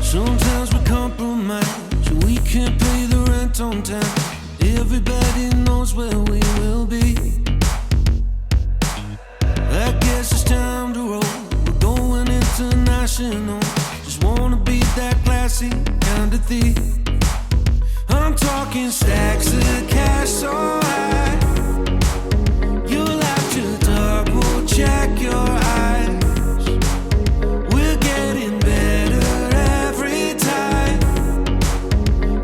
Sometimes we compromise, we can't pay the rent on time. Everybody knows where we will be. I guess it's time to roll, we're going international. Just wanna be that classy kind of thief. I'm talking stacks of cash so high, you'll have to double check your eyes. We're getting better every time,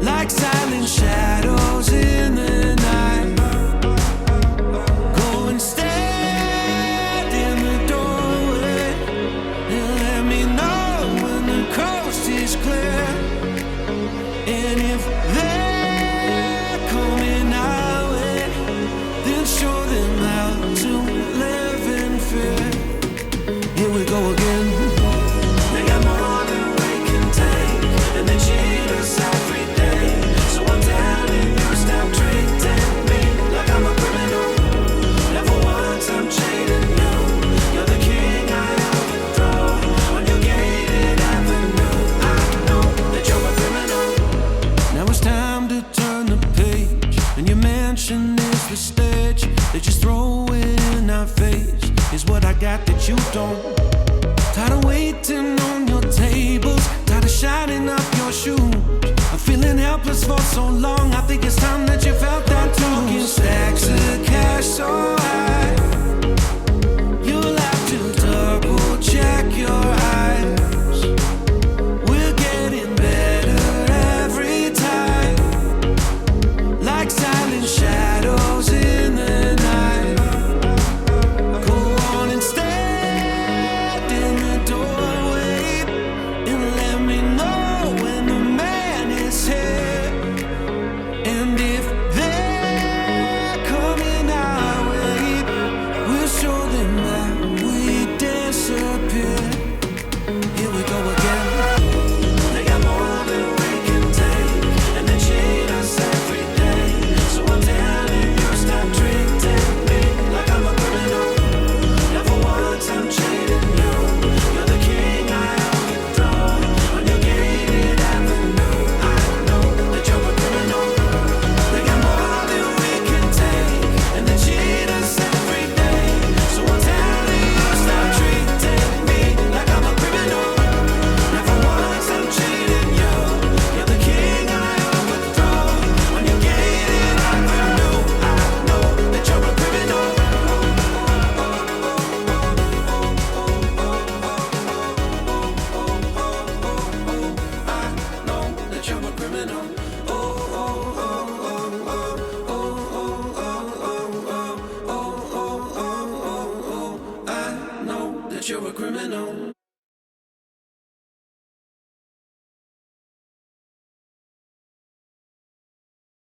like silent shadows in the night. Go and stand in the doorway and let me know when the coast is clear. And if they're coming our way, then show them how to live in fear. Here we go again. They got more than we can take, and they cheat us every day. So I'm telling you, stop treating me like I'm a criminal. Never once I'm cheating you. You're the king I overthrow on your gated avenue. I know that you're a criminal. Now it's time to turn the page, and your mansion is the stage. They just throw it in our face. Is what I got that you don't. Tired of waiting on your tables, tired of shining up your shoes. I'm feeling helpless for so long, I think it's time that you felt that too. Talking stacks of cash so high, you'll have to double check your eyes. We're getting better every time, like silent shadows in the night. Go on and stand in the doorway and let me know when the man is here. And if they're coming our way, we'll show them that we disappear. Here we go again. They got more than we can take, and they cheat us every day. So I'm telling you, stop treating me like I'm a criminal. Never once I'm cheating you. You're the king I overthrow on your gated avenue. I know that you're a criminal. They got more than we can take, and they cheat us every day. So I'm telling you, stop treating me like I'm a criminal. Never once I'm cheating you. You're the king I overthrow on your gated avenue. I know that you're a criminal. I know that you're a criminal. I know that you're a criminal.